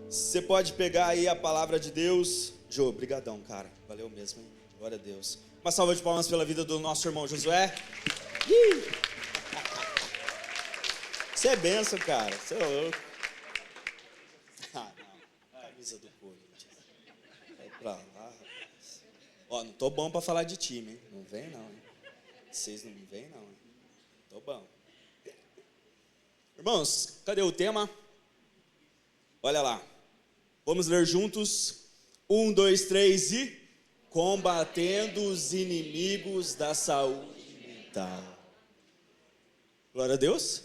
Você pode pegar aí a palavra de Deus. Jô, brigadão, cara. Valeu mesmo, hein? Glória a Deus. Uma salva de palmas pela vida do nosso irmão Josué. Você é benção, cara. Você é louco. Ah, não. Camisa do Corinthians. Vai pra lá. Ó, não tô bom pra falar de time, hein? Não vem não, hein? Vocês não vêm não, hein? Tô bom. Irmãos, cadê o tema? Olha lá. Vamos ler juntos. 1, 2, 3 e... Combatendo os inimigos da saúde mental. Glória a Deus.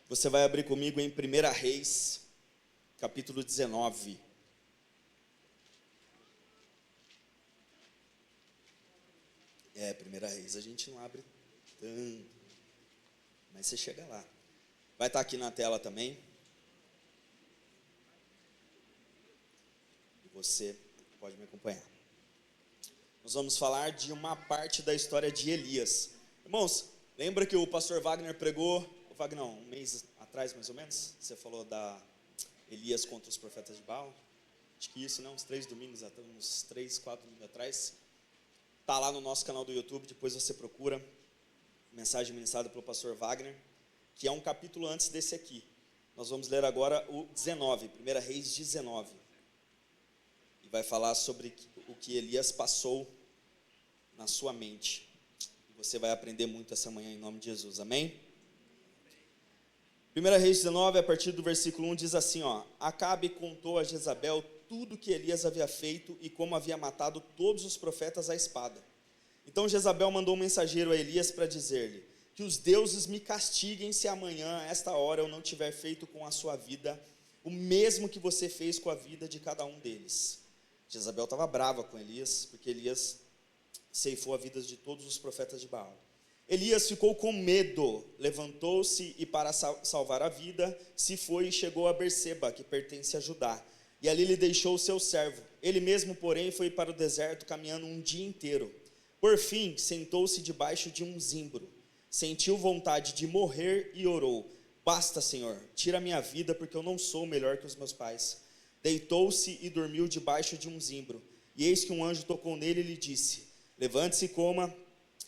Você vai abrir comigo em 1 Reis, capítulo 19. É, 1 Reis a gente não abre tanto, mas você chega lá. Vai estar aqui na tela também. E você pode me acompanhar. Nós vamos falar de uma parte da história de Elias. Irmãos, lembra que o pastor Wagner pregou, Wagner, um mês atrás mais ou menos? Você falou da Elias contra os profetas de Baal? Acho que isso, não? Uns 3 domingos, uns 3, 4 domingos atrás. Está lá no nosso canal do YouTube, depois você procura. Mensagem ministrada pelo pastor Wagner, que é um capítulo antes desse aqui. Nós vamos ler agora o 19, 1 Reis 19. E vai falar sobre o que Elias passou na sua mente. E você vai aprender muito essa manhã em nome de Jesus, amém? 1 Reis 19, a partir do versículo 1, diz assim, ó: Acabe contou a Jezabel tudo que Elias havia feito e como havia matado todos os profetas à espada. Então Jezabel mandou um mensageiro a Elias para dizer-lhe: que os deuses me castiguem se amanhã, a esta hora, eu não tiver feito com a sua vida o mesmo que você fez com a vida de cada um deles. Jezabel estava brava com Elias, porque Elias ceifou a vida de todos os profetas de Baal. Elias ficou com medo, levantou-se e, para salvar a vida, se foi e chegou a Berseba, que pertence a Judá. E ali lhe deixou o seu servo. Ele mesmo, porém, foi para o deserto caminhando um dia inteiro. Por fim, sentou-se debaixo de um zimbro. Sentiu vontade de morrer e orou: Basta, Senhor, tira a minha vida, porque eu não sou melhor que os meus pais. Deitou-se e dormiu debaixo de um zimbro. E eis que um anjo tocou nele e lhe disse: Levante-se e coma.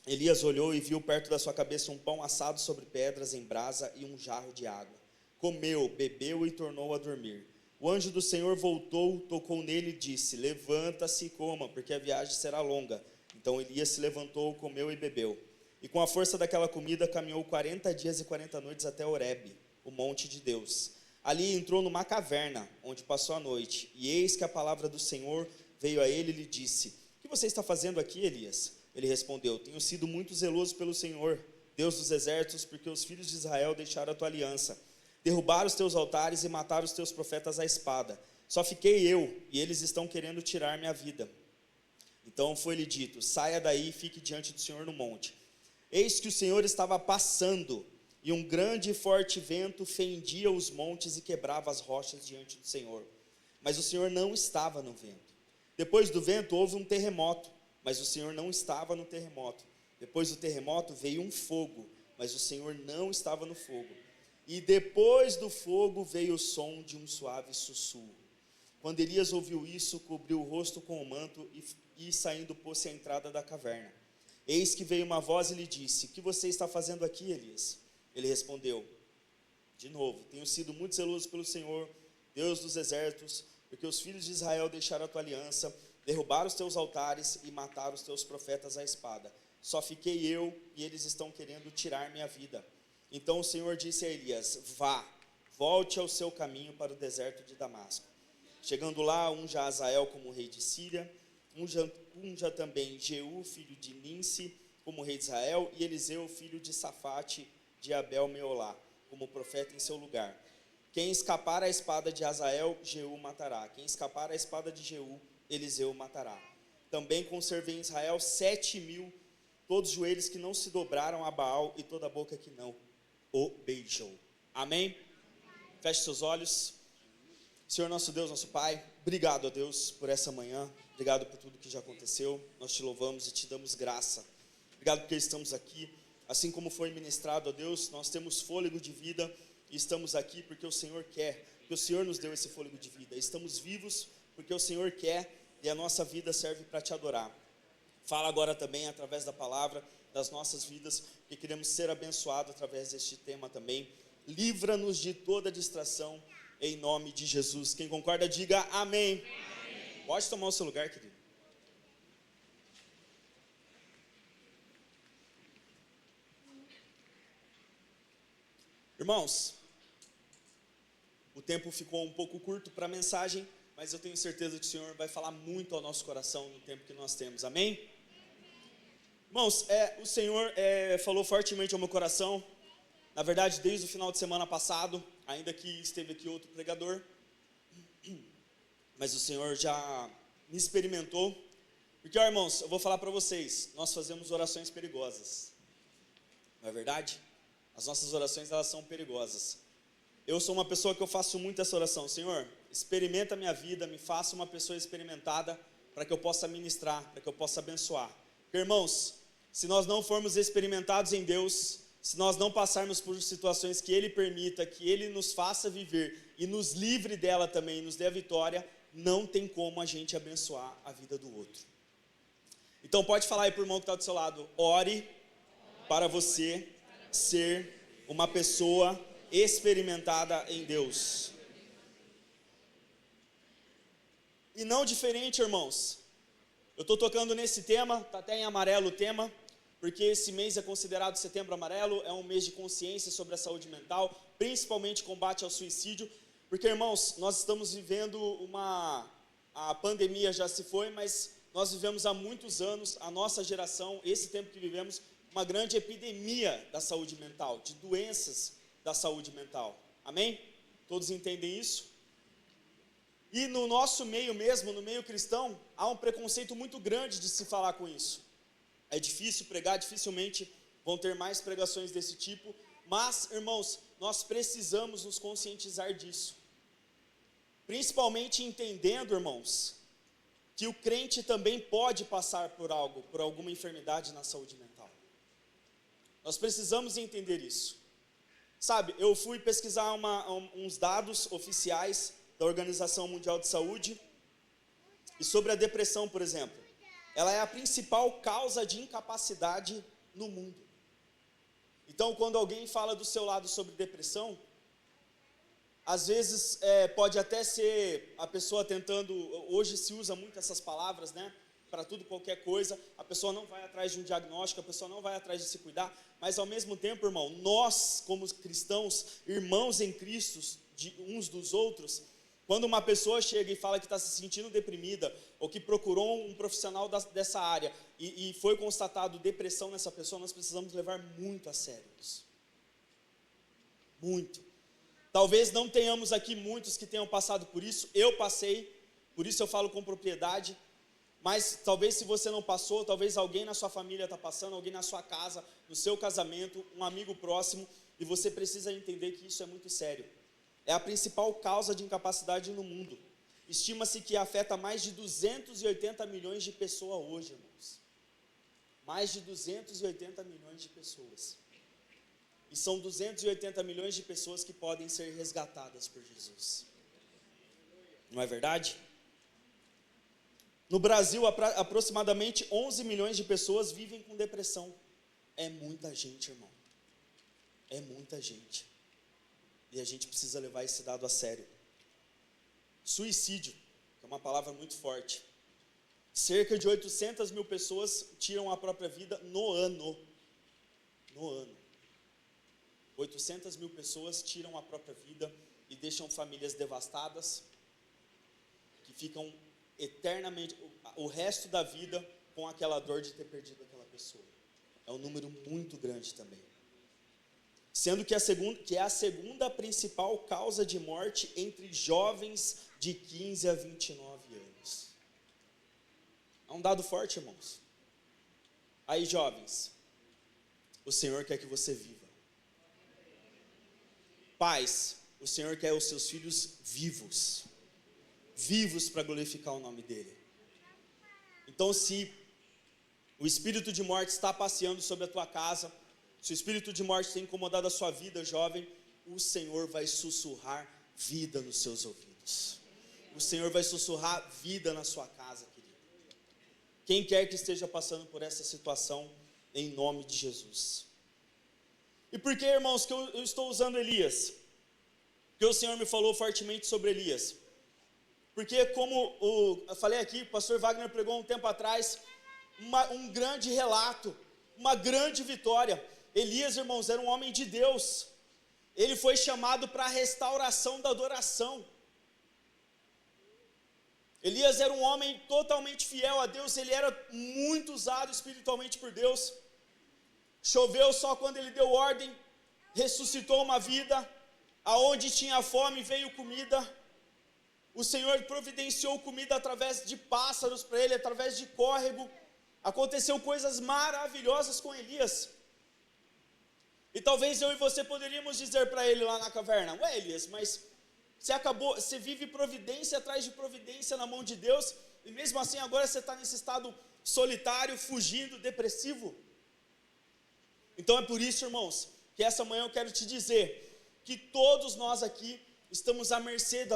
Elias olhou e viu perto da sua cabeça um pão assado sobre pedras em brasa e um jarro de água. Comeu, bebeu e tornou a dormir. O anjo do Senhor voltou, tocou nele e disse: Levanta-se e coma, porque a viagem será longa. Então Elias se levantou, comeu e bebeu. E com a força daquela comida caminhou 40 dias e 40 noites até Horebe, o monte de Deus. Ali entrou numa caverna, onde passou a noite. E eis que a palavra do Senhor veio a ele e lhe disse: O que você está fazendo aqui, Elias? Ele respondeu: Tenho sido muito zeloso pelo Senhor, Deus dos exércitos, porque os filhos de Israel deixaram a tua aliança. Derrubaram os teus altares e mataram os teus profetas à espada. Só fiquei eu, e eles estão querendo tirar minha vida. Então foi-lhe dito: Saia daí e fique diante do Senhor no monte. Eis que o Senhor estava passando, e um grande e forte vento fendia os montes e quebrava as rochas diante do Senhor. Mas o Senhor não estava no vento. Depois do vento houve um terremoto, mas o Senhor não estava no terremoto. Depois do terremoto veio um fogo, mas o Senhor não estava no fogo. E depois do fogo veio o som de um suave sussurro. Quando Elias ouviu isso, cobriu o rosto com o manto e saindo pôs-se à entrada da caverna. Eis que veio uma voz e lhe disse: O que você está fazendo aqui, Elias? Ele respondeu, de novo: Tenho sido muito zeloso pelo Senhor, Deus dos exércitos, porque os filhos de Israel deixaram a tua aliança, derrubaram os teus altares e mataram os teus profetas à espada. Só fiquei eu, e eles estão querendo tirar minha vida. Então o Senhor disse a Elias: Vá, volte ao seu caminho para o deserto de Damasco. Chegando lá, unja Azael como rei de Síria, unja também Jeú, filho de Ninsi, como rei de Israel, e Eliseu, filho de Safate, de Abel-Meolá, como profeta em seu lugar. Quem escapar à espada de Azael, Jeú matará. Quem escapar à espada de Jeú, Eliseu matará. Também conservei em Israel 7.000, todos os joelhos que não se dobraram a Baal e toda a boca que não o beijou. Amém? Feche seus olhos. Senhor nosso Deus, nosso Pai, obrigado a Deus por essa manhã, obrigado por tudo que já aconteceu, nós te louvamos e te damos graça. Obrigado porque estamos aqui assim como foi ministrado, ó Deus, nós temos fôlego de vida e estamos aqui porque o Senhor quer, porque o Senhor nos deu esse fôlego de vida. Estamos vivos porque o Senhor quer e a nossa vida serve para te adorar. Fala agora também através da palavra das nossas vidas, que queremos ser abençoados através deste tema também. Livra-nos de toda distração, em nome de Jesus. Quem concorda, diga amém. Amém. Pode tomar o seu lugar, querido. Irmãos, o tempo ficou um pouco curto para a mensagem, mas eu tenho certeza que o Senhor vai falar muito ao nosso coração no tempo que nós temos, amém? Irmãos, o Senhor falou fortemente ao meu coração, na verdade desde o final de semana passado, ainda que esteve aqui outro pregador, mas o Senhor já me experimentou, porque, ó, irmãos, eu vou falar para vocês, nós fazemos orações perigosas, não é verdade? As nossas orações, elas são perigosas. Eu sou uma pessoa que eu faço muito essa oração: Senhor, experimenta a minha vida, me faça uma pessoa experimentada, para que eu possa ministrar, para que eu possa abençoar. Porque, irmãos, se nós não formos experimentados em Deus, se nós não passarmos por situações que Ele permita, que Ele nos faça viver, e nos livre dela também, e nos dê a vitória, não tem como a gente abençoar a vida do outro. Então pode falar aí para o irmão que está do seu lado: ore para você ser uma pessoa experimentada em Deus. E não diferente, irmãos, eu estou tocando nesse tema, está até em amarelo o tema, porque esse mês é considerado Setembro Amarelo, é um mês de consciência sobre a saúde mental, principalmente combate ao suicídio, porque, irmãos, nós estamos vivendo a pandemia já se foi, mas nós vivemos há muitos anos, a nossa geração, esse tempo que vivemos, uma grande epidemia da saúde mental, de doenças da saúde mental, amém? Todos entendem isso? E no nosso meio mesmo, no meio cristão, há um preconceito muito grande de se falar com isso. É difícil pregar, dificilmente vão ter mais pregações desse tipo, mas, irmãos, nós precisamos nos conscientizar disso. Principalmente entendendo, irmãos, que o crente também pode passar por alguma enfermidade na saúde mental. Nós precisamos entender isso. Sabe, eu fui pesquisar uns dados oficiais da Organização Mundial de Saúde, e sobre a depressão, por exemplo. Ela é a principal causa de incapacidade no mundo. Então, quando alguém fala do seu lado sobre depressão, às vezes pode até ser a pessoa tentando, hoje se usa muito essas palavras, né? Para tudo, qualquer coisa, a pessoa não vai atrás de um diagnóstico, a pessoa não vai atrás de se cuidar, mas ao mesmo tempo, irmão, nós como cristãos, irmãos em Cristo, de uns dos outros, quando uma pessoa chega e fala que está se sentindo deprimida, ou que procurou um profissional dessa área, e foi constatado depressão nessa pessoa, nós precisamos levar muito a sério isso. Muito. Talvez não tenhamos aqui muitos que tenham passado por isso, eu passei, por isso eu falo com propriedade, mas talvez se você não passou, talvez alguém na sua família está passando, alguém na sua casa, no seu casamento, um amigo próximo, e você precisa entender que isso é muito sério. É a principal causa de incapacidade no mundo. Estima-se que afeta mais de 280 milhões de pessoas hoje, irmãos. Mais de 280 milhões de pessoas. E são 280 milhões de pessoas que podem ser resgatadas por Jesus. Não é verdade? No Brasil, aproximadamente 11 milhões de pessoas vivem com depressão. É muita gente, irmão. É muita gente. E a gente precisa levar esse dado a sério. Suicídio, que é uma palavra muito forte. Cerca de 800 mil pessoas tiram a própria vida no ano. No ano. 800 mil pessoas tiram a própria vida e deixam famílias devastadas, que ficam eternamente, o resto da vida, com aquela dor de ter perdido aquela pessoa. É um número muito grande também. Sendo que é a segunda principal causa de morte entre jovens de 15 a 29 anos. É um dado forte, irmãos. Aí, jovens, o Senhor quer que você viva. Pais, o Senhor quer os seus filhos vivos. Vivos para glorificar o nome dEle. Então, se o espírito de morte está passeando sobre a tua casa, Se o espírito de morte tem incomodado a sua vida, jovem, o Senhor vai sussurrar vida nos seus ouvidos. O Senhor vai sussurrar vida na sua casa, querido. Quem quer que esteja passando por essa situação, em nome de Jesus. E por que, irmãos, que eu estou usando Elias? Porque o Senhor me falou fortemente sobre Elias. Porque como eu falei aqui, o pastor Wagner pregou um tempo atrás, um grande relato, uma grande vitória. Elias, irmãos, era um homem de Deus. Ele foi chamado para a restauração da adoração. Elias era um homem totalmente fiel a Deus, ele era muito usado espiritualmente por Deus. Choveu só quando ele deu ordem, ressuscitou uma vida, aonde tinha fome veio comida. O Senhor providenciou comida através de pássaros para ele, através de córrego. Aconteceu coisas maravilhosas com Elias. E talvez eu e você poderíamos dizer para ele lá na caverna: ué, Elias, mas você vive providência atrás de providência na mão de Deus, e mesmo assim agora você está nesse estado solitário, fugindo, depressivo. Então é por isso, irmãos, que essa manhã eu quero te dizer que todos nós aqui estamos à mercê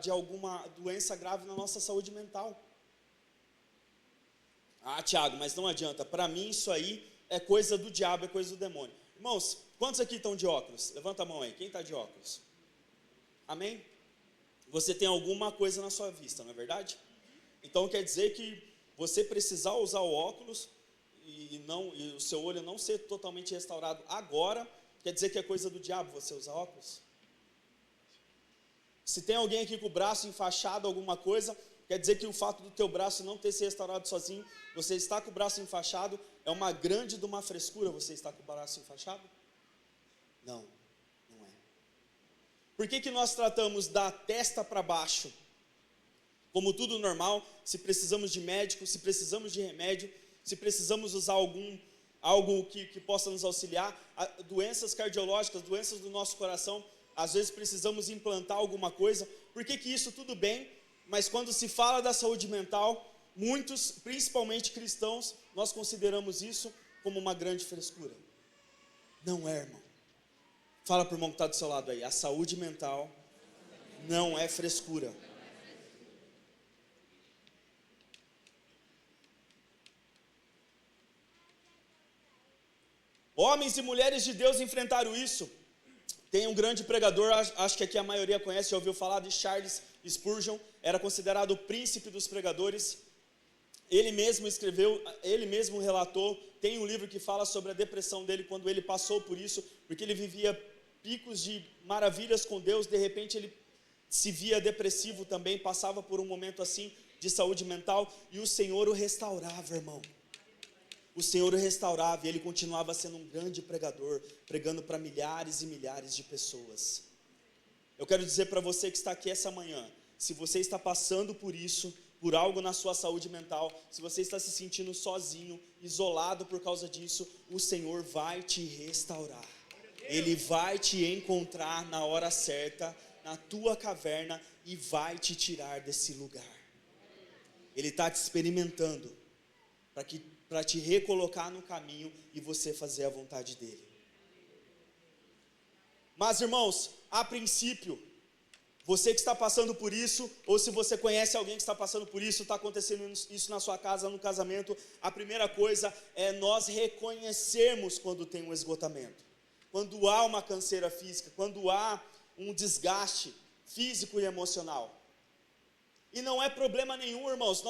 de alguma doença grave na nossa saúde mental. Ah, Tiago, mas não adianta, para mim isso aí é coisa do diabo, é coisa do demônio. Irmãos, quantos aqui estão de óculos? Levanta a mão aí, quem está de óculos? Amém? Você tem alguma coisa na sua vista, não é verdade? Então quer dizer que você precisar usar o óculos e o seu olho não ser totalmente restaurado agora, quer dizer que é coisa do diabo você usar óculos? Se tem alguém aqui com o braço enfaixado, alguma coisa, quer dizer que o fato do teu braço não ter se restaurado sozinho, você está com o braço enfaixado, é uma grande de uma frescura você estar com o braço enfaixado? Não, não é. Por que nós tratamos da testa para baixo como tudo normal? Se precisamos de médico, se precisamos de remédio, se precisamos usar algo que possa nos auxiliar, doenças cardiológicas, doenças do nosso coração, às vezes precisamos implantar alguma coisa. Por que isso tudo bem? Mas quando se fala da saúde mental, muitos, principalmente cristãos, nós consideramos isso como uma grande frescura. Não é, irmão. Fala para o irmão que está do seu lado aí, a saúde mental não é frescura. Homens e mulheres de Deus enfrentaram isso. Tem um grande pregador, acho que aqui a maioria conhece, já ouviu falar de Charles Spurgeon, era considerado o príncipe dos pregadores. Ele mesmo escreveu, ele mesmo relatou, tem um livro que fala sobre a depressão dele quando ele passou por isso, porque ele vivia picos de maravilhas com Deus, de repente ele se via depressivo também, passava por um momento assim de saúde mental, e o Senhor o restaurava, irmão. O Senhor o restaurava e ele continuava sendo um grande pregador, pregando para milhares e milhares de pessoas. Eu quero dizer para você que está aqui essa manhã, se você está passando por isso, por algo na sua saúde mental, se você está se sentindo sozinho, isolado por causa disso, o Senhor vai te restaurar. Ele vai te encontrar na hora certa, na tua caverna, e vai te tirar desse lugar. Ele está te experimentando, para te recolocar no caminho e você fazer a vontade dele. Mas, irmãos, a princípio, você que está passando por isso, ou se você conhece alguém que está passando por isso, está acontecendo isso na sua casa, no casamento, a primeira coisa é nós reconhecermos quando tem um esgotamento, quando há uma canseira física, quando há um desgaste físico e emocional. E não é problema nenhum, irmãos.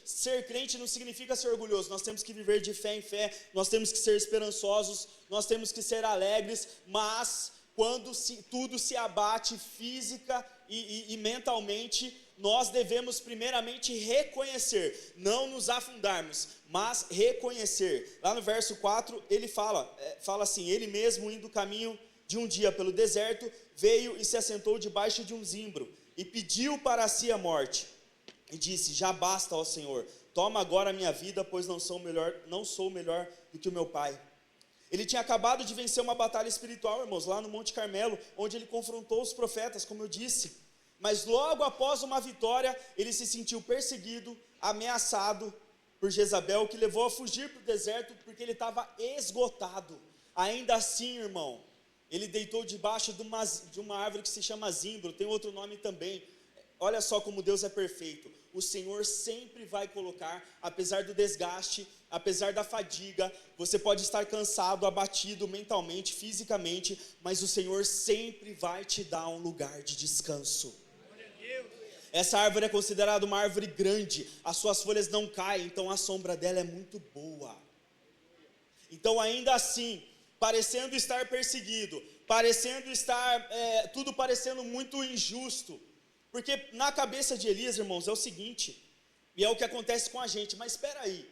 Ser crente não significa ser orgulhoso. Nós temos que viver de fé em fé, nós temos que ser esperançosos, nós temos que ser alegres, mas quando tudo se abate física e mentalmente, nós devemos primeiramente reconhecer, não nos afundarmos, mas reconhecer. Lá no verso 4, ele fala assim: ele mesmo indo o caminho de um dia pelo deserto, veio e se assentou debaixo de um zimbro, e pediu para si a morte, e disse: já basta, ó Senhor, toma agora a minha vida, pois não sou melhor do que o meu pai. Ele tinha acabado de vencer uma batalha espiritual, irmãos, lá no Monte Carmelo, onde ele confrontou os profetas, como eu disse. Mas logo após uma vitória, ele se sentiu perseguido, ameaçado, por Jezabel, que levou a fugir para o deserto, porque ele estava esgotado. Ainda assim, irmão, ele deitou debaixo de uma árvore que se chama zimbro, tem outro nome também. Olha só como Deus é perfeito. O Senhor sempre vai colocar, apesar do desgaste, apesar da fadiga, você pode estar cansado, abatido mentalmente, fisicamente, mas o Senhor sempre vai te dar um lugar de descanso. Essa árvore é considerada uma árvore grande, as suas folhas não caem, então a sombra dela é muito boa. Então, ainda assim, parecendo estar perseguido, parecendo estar, tudo parecendo muito injusto, porque na cabeça de Elias, irmãos, é o seguinte, e é o que acontece com a gente, mas espera aí,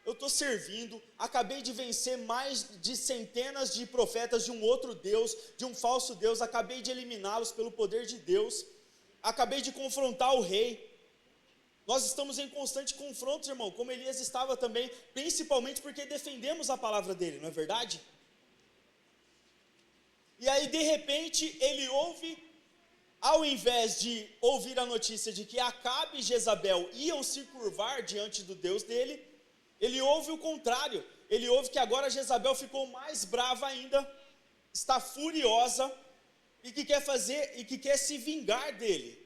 eu estou servindo, acabei de vencer mais de centenas de profetas de um outro Deus, de um falso Deus, acabei de eliminá-los pelo poder de Deus, acabei de confrontar o rei. Nós estamos em constante confronto, irmão, como Elias estava também, principalmente porque defendemos a palavra dele, não é verdade? E aí de repente ele ouve, ao invés de ouvir a notícia de que Acabe e Jezabel iam se curvar diante do Deus dele, ele ouve o contrário, ele ouve que agora Jezabel ficou mais brava ainda, está furiosa, e que quer fazer, e que quer se vingar dele.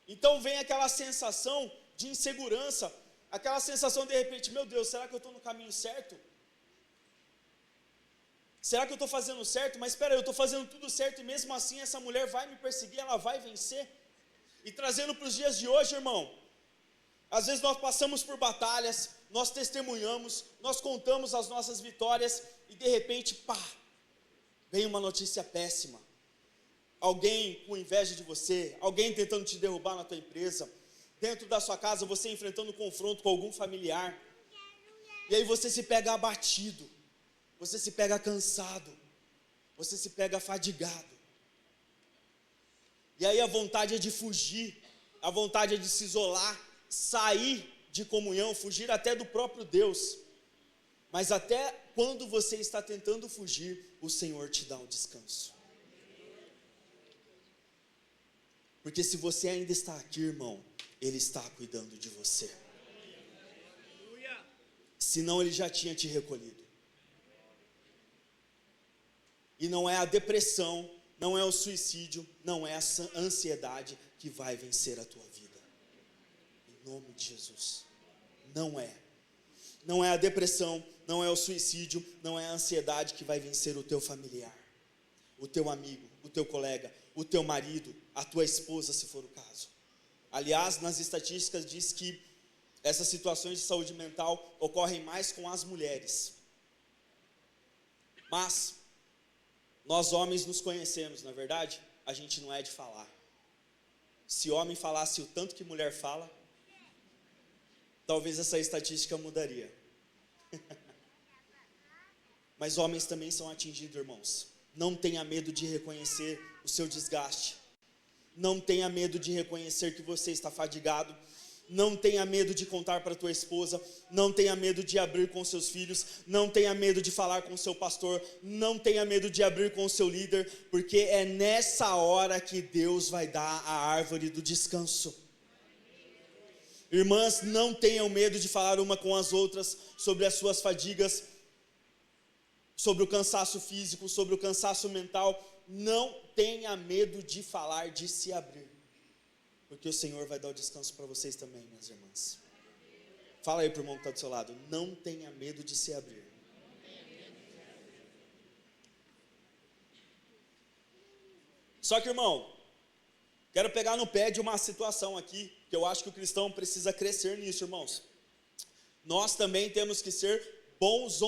Então vem aquela sensação de insegurança, aquela sensação de repente, meu Deus, será que eu estou no caminho certo? Será que eu estou fazendo certo? Mas espera, eu estou fazendo tudo certo e mesmo assim essa mulher vai me perseguir, ela vai vencer? E trazendo para os dias de hoje, irmão, às vezes nós passamos por batalhas, nós testemunhamos, nós contamos as nossas vitórias e de repente, pá, vem uma notícia péssima. Alguém com inveja de você, alguém tentando te derrubar na tua empresa, dentro da sua casa você enfrentando confronto com algum familiar, e aí você se pega abatido, você se pega cansado, você se pega fadigado, e aí a vontade é de fugir, a vontade é de se isolar, sair de comunhão, fugir até do próprio Deus, mas até quando você está tentando fugir, o Senhor te dá um descanso. Porque se você ainda está aqui, irmão, Ele está cuidando de você. Senão Ele já tinha te recolhido. E não é a depressão, não é o suicídio, não é a ansiedade que vai vencer a tua vida. Em nome de Jesus. Não é. Não é a depressão, não é o suicídio, não é a ansiedade que vai vencer o teu familiar, o teu amigo, o teu colega, o teu marido, a tua esposa, se for o caso. Aliás, nas estatísticas diz que essas situações de saúde mental ocorrem mais com as mulheres. Mas nós homens nos conhecemos, na verdade, a gente não é de falar. Se homem falasse o tanto que mulher fala, talvez essa estatística mudaria. Mas homens também são atingidos, irmãos. Não tenha medo de reconhecer o seu desgaste. Não tenha medo de reconhecer que você está fadigado. Não tenha medo de contar para a tua esposa. Não tenha medo de abrir com seus filhos. Não tenha medo de falar com o seu pastor. Não tenha medo de abrir com o seu líder, porque é nessa hora que Deus vai dar a árvore do descanso. Irmãs, não tenham medo de falar uma com as outras sobre as suas fadigas, sobre o cansaço físico, sobre o cansaço mental. Não tenha medo de falar, de se abrir, porque o Senhor vai dar o descanso para vocês também, minhas irmãs. Fala aí para o irmão que está do seu lado, não tenha medo de se abrir. Só que, irmão, quero pegar no pé de uma situação aqui, que eu acho que o cristão precisa crescer nisso, irmãos. Nós também temos que ser bons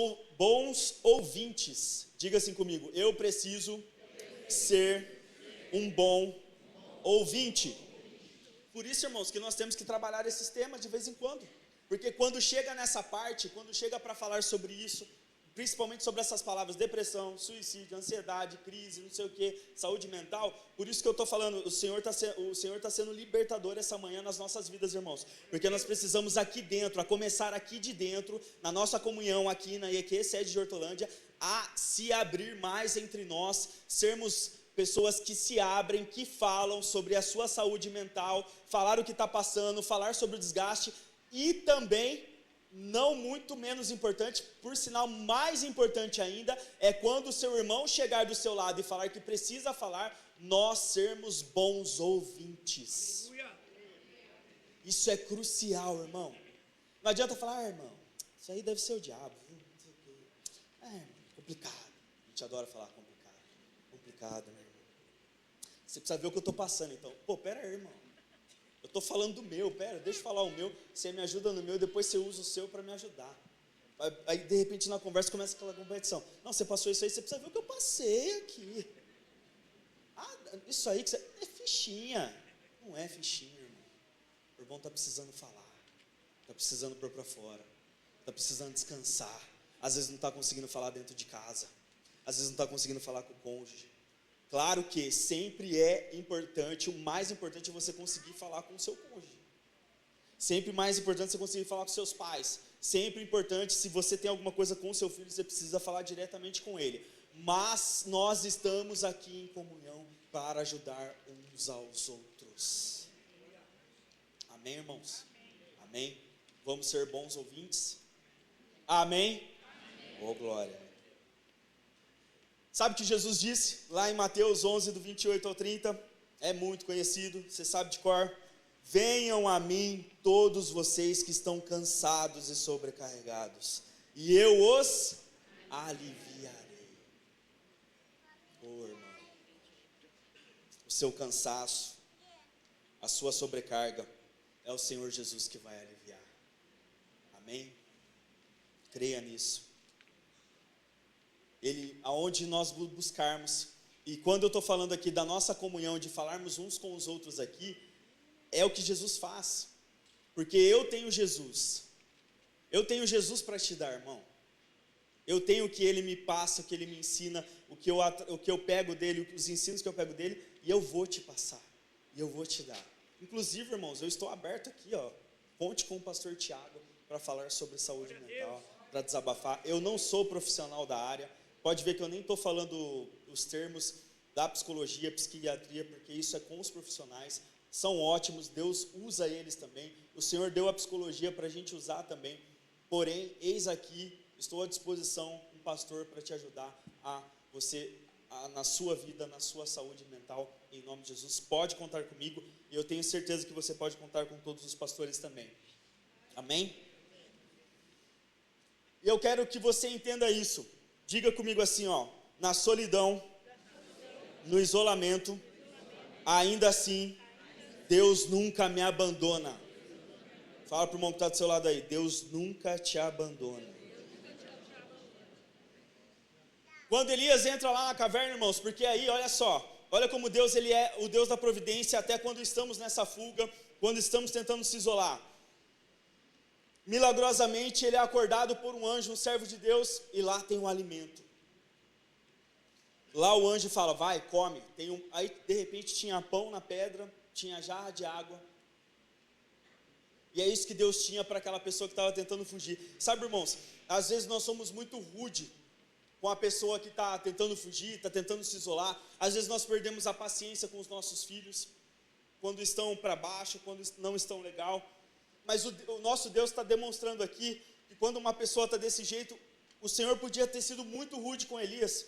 ouvintes. Diga assim comigo, eu preciso ser um bom ouvinte. Por isso, irmãos, que nós temos que trabalhar esses temas de vez em quando. Porque quando chega nessa parte, quando chega para falar sobre isso, principalmente sobre essas palavras, depressão, suicídio, ansiedade, crise, não sei o que, saúde mental, por isso que eu estou falando, o Senhor está sendo libertador essa manhã nas nossas vidas, irmãos, porque nós precisamos aqui dentro, a começar aqui de dentro, na nossa comunhão aqui na IEQ, sede de Hortolândia, a se abrir mais entre nós, sermos pessoas que se abrem, que falam sobre a sua saúde mental, falar o que está passando, falar sobre o desgaste, e também não muito menos importante, por sinal mais importante ainda, é quando o seu irmão chegar do seu lado e falar que precisa falar, nós sermos bons ouvintes. Isso é crucial, irmão. Não adianta falar, irmão, isso aí deve ser o diabo, viu? Complicado. A gente adora falar complicado. Complicado, né, irmão? Você precisa ver o que eu estou passando, então. Pô, pera aí, irmão. Eu estou falando do meu, deixa eu falar o meu, você me ajuda no meu, depois você usa o seu para me ajudar. Aí, de repente, na conversa, começa aquela competição. Não, você passou isso aí, você precisa ver o que eu passei aqui. Isso aí que você... É fichinha. Não é fichinha, irmão. O irmão está precisando falar. Está precisando pôr para fora. Está precisando descansar. Às vezes não está conseguindo falar dentro de casa. Às vezes não está conseguindo falar com o cônjuge. Claro que sempre é importante, o mais importante é você conseguir falar com o seu cônjuge. Sempre mais importante você conseguir falar com seus pais. Sempre importante, se você tem alguma coisa com o seu filho, você precisa falar diretamente com ele. Mas nós estamos aqui em comunhão para ajudar uns aos outros. Amém, irmãos? Amém? Vamos ser bons ouvintes? Amém? Oh, glória. Sabe o que Jesus disse lá em Mateus 11, do 28 ao 30? É muito conhecido, você sabe de cor. Venham a mim todos vocês que estão cansados e sobrecarregados, e eu os aliviarei. Oh, irmão, o seu cansaço, a sua sobrecarga, é o Senhor Jesus que vai aliviar. Amém? Creia nisso. Ele, aonde nós buscarmos, e quando eu estou falando aqui da nossa comunhão, de falarmos uns com os outros aqui, é o que Jesus faz, porque eu tenho Jesus para te dar, irmão. Eu tenho o que Ele me passa, o que Ele me ensina, o que eu pego dele, os ensinos que eu pego dele, e eu vou te passar, e eu vou te dar. Inclusive, irmãos, eu estou aberto aqui, conte com o pastor Tiago para falar sobre saúde mental, para desabafar. Eu não sou profissional da área, pode ver que eu nem estou falando os termos da psicologia, psiquiatria, porque isso é com os profissionais, são ótimos, Deus usa eles também, o Senhor deu a psicologia para a gente usar também, porém, eis aqui, estou à disposição, um pastor para te ajudar na sua vida, na sua saúde mental, em nome de Jesus. Pode contar comigo, e eu tenho certeza que você pode contar com todos os pastores também. Amém? E eu quero que você entenda isso. Diga comigo assim, na solidão, no isolamento, ainda assim, Deus nunca me abandona. Fala para o irmão que está do seu lado aí, Deus nunca te abandona. Quando Elias entra lá na caverna, irmãos, porque aí, olha só, olha como Deus, Ele é o Deus da providência, até quando estamos nessa fuga, quando estamos tentando se isolar. Milagrosamente, ele é acordado por um anjo, um servo de Deus, e lá tem um alimento. Lá o anjo fala, vai, come. Aí, de repente, tinha pão na pedra, tinha jarra de água. E é isso que Deus tinha para aquela pessoa que estava tentando fugir. Sabe, irmãos, às vezes nós somos muito rude com a pessoa que está tentando fugir, está tentando se isolar. Às vezes nós perdemos a paciência com os nossos filhos, quando estão para baixo, quando não estão legal. Mas o nosso Deus está demonstrando aqui que quando uma pessoa está desse jeito, o Senhor podia ter sido muito rude com Elias.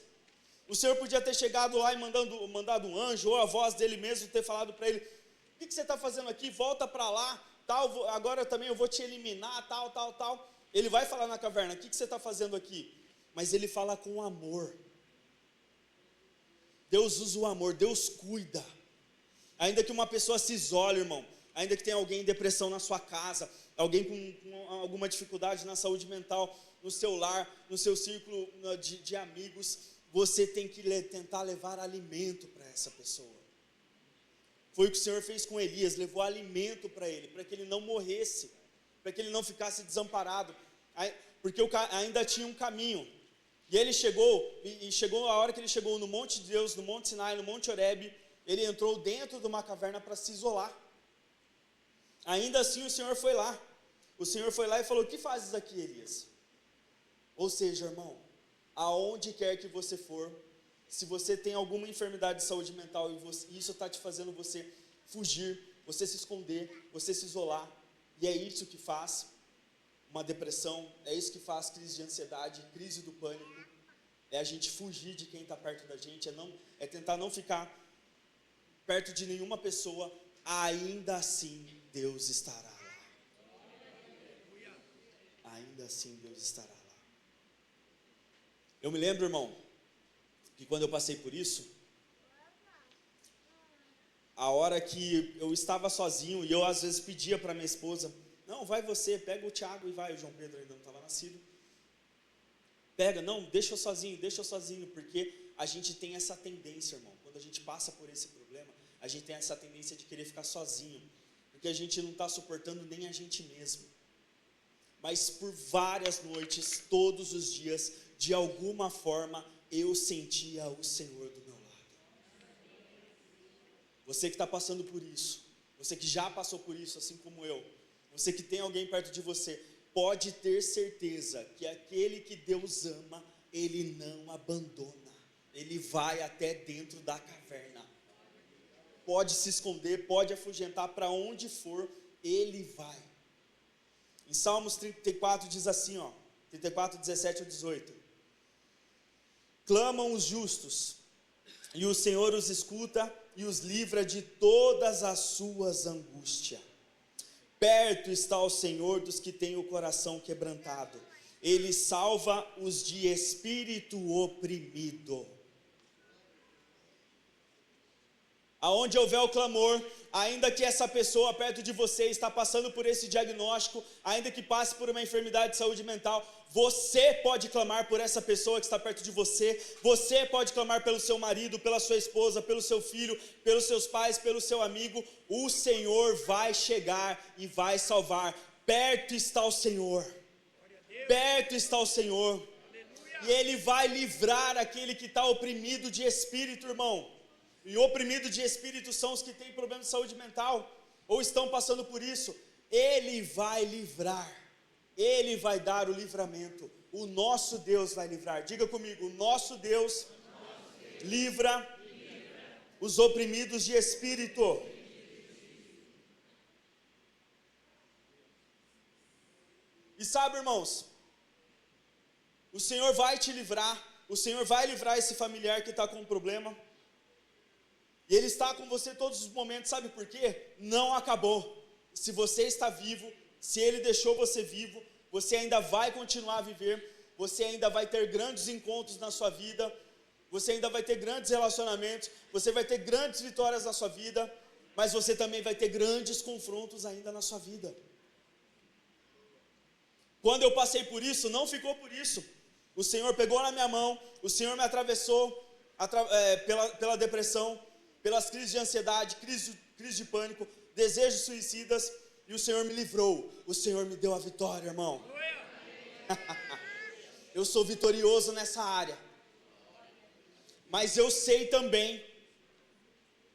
O Senhor podia ter chegado lá e mandado um anjo, ou a voz dele mesmo ter falado para ele, o que você está fazendo aqui? Volta para lá, tal, agora também eu vou te eliminar, tal. Ele vai falar na caverna, o que você está fazendo aqui? Mas ele fala com amor. Deus usa o amor, Deus cuida. Ainda que uma pessoa se isole, irmão, ainda que tenha alguém em depressão na sua casa, alguém com alguma dificuldade na saúde mental, no seu lar, no seu círculo de amigos, você tem que tentar levar alimento para essa pessoa. Foi o que o Senhor fez com Elias, levou alimento para ele, para que ele não morresse, para que ele não ficasse desamparado, porque ainda tinha um caminho. E ele chegou, e chegou a hora que ele chegou no Monte de Deus, no Monte Sinai, no Monte Horebe, ele entrou dentro de uma caverna para se isolar. Ainda assim o Senhor foi lá. O Senhor foi lá e falou, o que fazes aqui, Elias? Ou seja, irmão, aonde quer que você for, se você tem alguma enfermidade de saúde mental e isso está te fazendo você fugir, você se esconder, você se isolar, e é isso que faz, uma depressão, é isso que faz crise de ansiedade, crise do pânico, é a gente fugir de quem está perto da gente, é tentar não ficar perto de nenhuma pessoa, ainda assim Deus estará lá. Ainda assim Deus estará lá. Eu me lembro, irmão, que quando eu passei por isso, a hora que eu estava sozinho, e eu às vezes pedia para minha esposa, não, vai você, pega o Tiago e vai, o João Pedro ainda não estava nascido, pega, não, deixa eu sozinho, porque a gente tem essa tendência, irmão, quando a gente passa por esse problema, a gente tem essa tendência de querer ficar sozinho, porque a gente não está suportando nem a gente mesmo. Mas por várias noites, todos os dias, de alguma forma, eu sentia o Senhor do meu lado. Você que está passando por isso, você que já passou por isso, assim como eu, você que tem alguém perto de você, pode ter certeza que aquele que Deus ama, Ele não abandona, Ele vai até dentro da caverna, pode se esconder, pode afugentar, para onde for, Ele vai. Em Salmos 34 diz assim, 34, 17 ou 18, clamam os justos, e o Senhor os escuta, e os livra de todas as suas angústias. Perto está o Senhor dos que têm o coração quebrantado, Ele salva os de espírito oprimido. Aonde houver o clamor, ainda que essa pessoa perto de você está passando por esse diagnóstico, ainda que passe por uma enfermidade de saúde mental, você pode clamar por essa pessoa que está perto de você, você pode clamar pelo seu marido, pela sua esposa, pelo seu filho, pelos seus pais, pelo seu amigo, o Senhor vai chegar e vai salvar. Perto está o Senhor, perto está o Senhor, e Ele vai livrar aquele que está oprimido de espírito, irmão. E oprimido de espírito são os que têm problemas de saúde mental, ou estão passando por isso. Ele vai livrar, Ele vai dar o livramento, o nosso Deus vai livrar. Diga comigo, o nosso Deus livra os oprimidos de espírito. E sabe, irmãos, o Senhor vai te livrar, o Senhor vai livrar esse familiar que está com um problema, e Ele está com você todos os momentos, sabe por quê? Não acabou. Se você está vivo, se Ele deixou você vivo, você ainda vai continuar a viver, você ainda vai ter grandes encontros na sua vida, você ainda vai ter grandes relacionamentos, você vai ter grandes vitórias na sua vida, mas você também vai ter grandes confrontos ainda na sua vida. Quando eu passei por isso, não ficou por isso. O Senhor pegou na minha mão, o Senhor me atravessou pela depressão, pelas crises de ansiedade, crise de pânico, desejos suicidas, e o Senhor me livrou, o Senhor me deu a vitória, irmão. Eu sou vitorioso nessa área, mas eu sei também,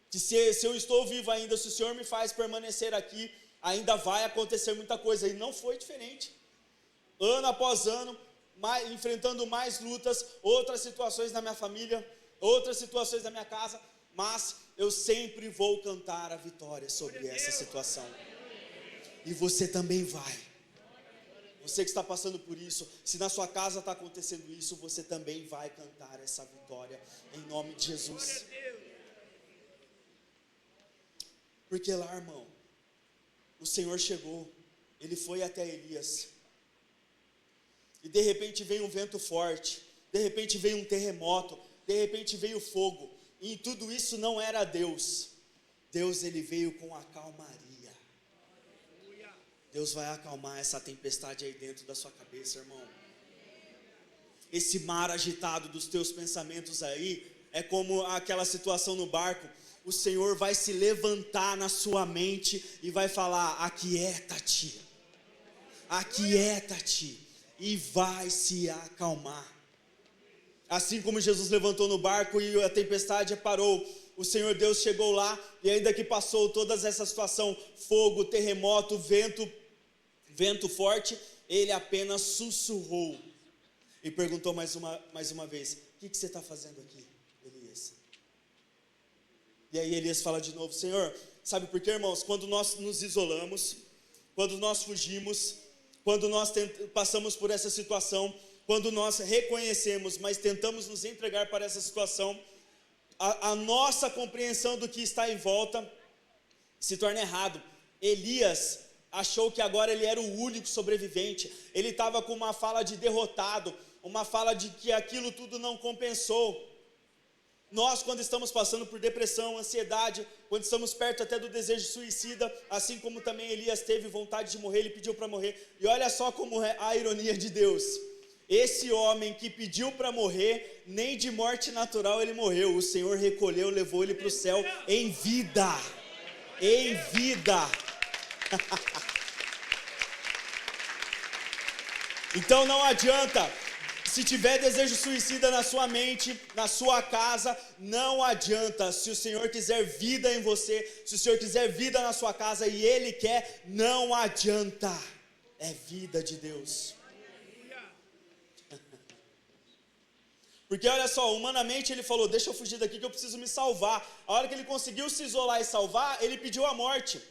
que se eu estou vivo ainda, se o Senhor me faz permanecer aqui, ainda vai acontecer muita coisa, e não foi diferente, ano após ano, enfrentando mais lutas, outras situações na minha família, outras situações na minha casa, mas eu sempre vou cantar a vitória sobre essa situação. E você também vai. Você que está passando por isso, se na sua casa está acontecendo isso, você também vai cantar essa vitória, em nome de Jesus. Porque lá, irmão, o Senhor chegou, Ele foi até Elias, e de repente veio um vento forte, de repente veio um terremoto, de repente veio fogo, e tudo isso não era Deus. Deus, Ele veio com a calmaria. Deus vai acalmar essa tempestade aí dentro da sua cabeça, irmão. Esse mar agitado dos teus pensamentos aí, é como aquela situação no barco. O Senhor vai se levantar na sua mente e vai falar: aquieta-te, aquieta-te, e vai se acalmar. Assim como Jesus levantou no barco e a tempestade parou, o Senhor Deus chegou lá, e ainda que passou toda essa situação, fogo, terremoto, vento forte, Ele apenas sussurrou e perguntou mais uma vez: o que você está fazendo aqui, Elias? E aí Elias fala de novo: Senhor, sabe por quê, irmãos? Quando nós nos isolamos, quando nós fugimos, quando nós passamos por essa situação, quando nós reconhecemos, mas tentamos nos entregar para essa situação, a nossa compreensão do que está em volta se torna errado. Elias achou que agora ele era o único sobrevivente, ele estava com uma fala de derrotado, uma fala de que aquilo tudo não compensou. Nós, quando estamos passando por depressão, ansiedade, quando estamos perto até do desejo suicida, assim como também Elias teve vontade de morrer, ele pediu para morrer, e olha só como é a ironia de Deus, esse homem que pediu para morrer, nem de morte natural ele morreu, o Senhor recolheu, levou ele para o céu em vida, em vida. Então não adianta, se tiver desejo suicida na sua mente, na sua casa, não adianta. Se o Senhor quiser vida em você, se o Senhor quiser vida na sua casa e Ele quer, não adianta. É vida de Deus. Porque olha só, humanamente ele falou, deixa eu fugir daqui que eu preciso me salvar. A hora que ele conseguiu se isolar e salvar, ele pediu a morte.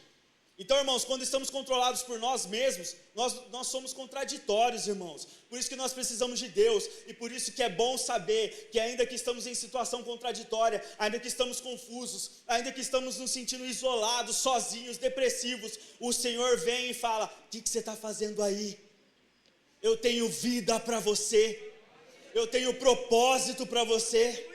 Então, irmãos, quando estamos controlados por nós mesmos, nós somos contraditórios, irmãos. Por isso que nós precisamos de Deus, e por isso que é bom saber que ainda que estamos em situação contraditória, ainda que estamos confusos, ainda que estamos nos sentindo isolados, sozinhos, depressivos, o Senhor vem e fala, o que você está fazendo aí? Eu tenho vida para você, eu tenho propósito para você.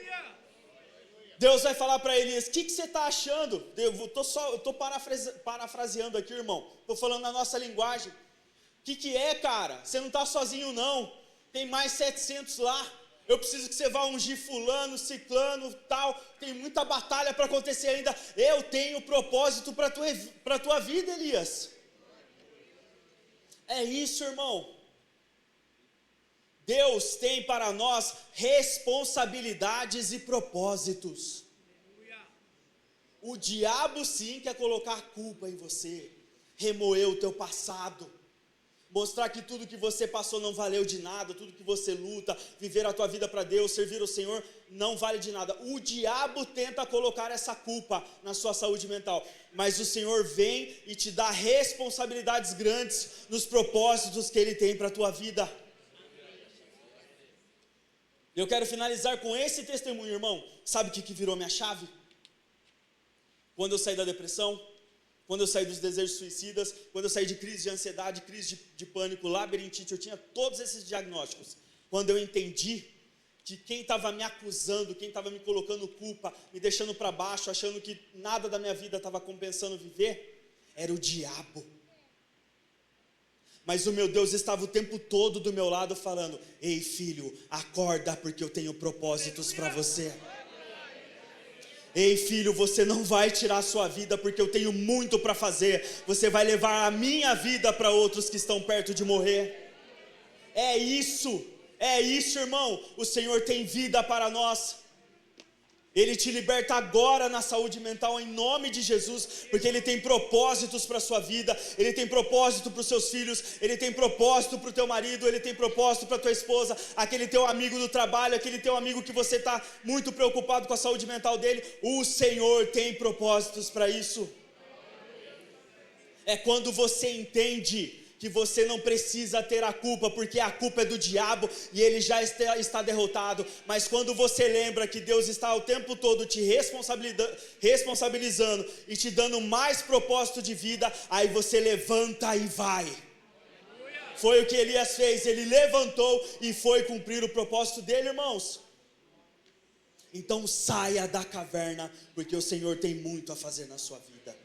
Deus vai falar para Elias, o que você está achando? Eu estou parafraseando aqui, irmão, estou falando na nossa linguagem. O que é, cara? Você não está sozinho não, tem mais 700 lá, eu preciso que você vá ungir fulano, ciclano, tal, tem muita batalha para acontecer ainda, eu tenho propósito para a tua vida, Elias. É isso, irmão. Deus tem para nós responsabilidades e propósitos. O diabo sim quer colocar culpa em você, remoer o teu passado, mostrar que tudo que você passou não valeu de nada, tudo que você luta, viver a tua vida para Deus, servir o Senhor, não vale de nada. O diabo tenta colocar essa culpa na sua saúde mental, mas o Senhor vem e te dá responsabilidades grandes nos propósitos que Ele tem para a tua vida. Eu quero finalizar com esse testemunho, irmão. Sabe o que virou minha chave? Quando eu saí da depressão, quando eu saí dos desejos suicidas, quando eu saí de crise de ansiedade, crise de pânico, labirintite, eu tinha todos esses diagnósticos. Quando eu entendi que quem estava me acusando, quem estava me colocando culpa, me deixando para baixo, achando que nada da minha vida estava compensando viver, era o diabo. Mas o meu Deus estava o tempo todo do meu lado falando, ei filho, acorda porque eu tenho propósitos para você. Ei filho, você não vai tirar a sua vida porque eu tenho muito para fazer. Você vai levar a minha vida para outros que estão perto de morrer. É isso, irmão. O Senhor tem vida para nós. Ele te liberta agora na saúde mental em nome de Jesus, porque Ele tem propósitos para a sua vida, Ele tem propósito para os seus filhos, Ele tem propósito para o teu marido, Ele tem propósito para a tua esposa, aquele teu amigo do trabalho, aquele teu amigo que você está muito preocupado com a saúde mental dele, o Senhor tem propósitos para isso. É quando você entende que você não precisa ter a culpa, porque a culpa é do diabo e ele já está derrotado. Mas quando você lembra que Deus está o tempo todo te responsabilizando e te dando mais propósito de vida, aí você levanta e vai. Foi o que Elias fez, ele levantou e foi cumprir o propósito dele, irmãos. Então saia da caverna, porque o Senhor tem muito a fazer na sua vida.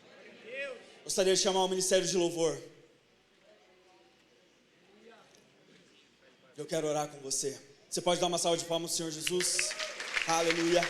Gostaria de chamar o ministério de louvor. Eu quero orar com você. Você pode dar uma salva de palmas ao Senhor Jesus? Aleluia.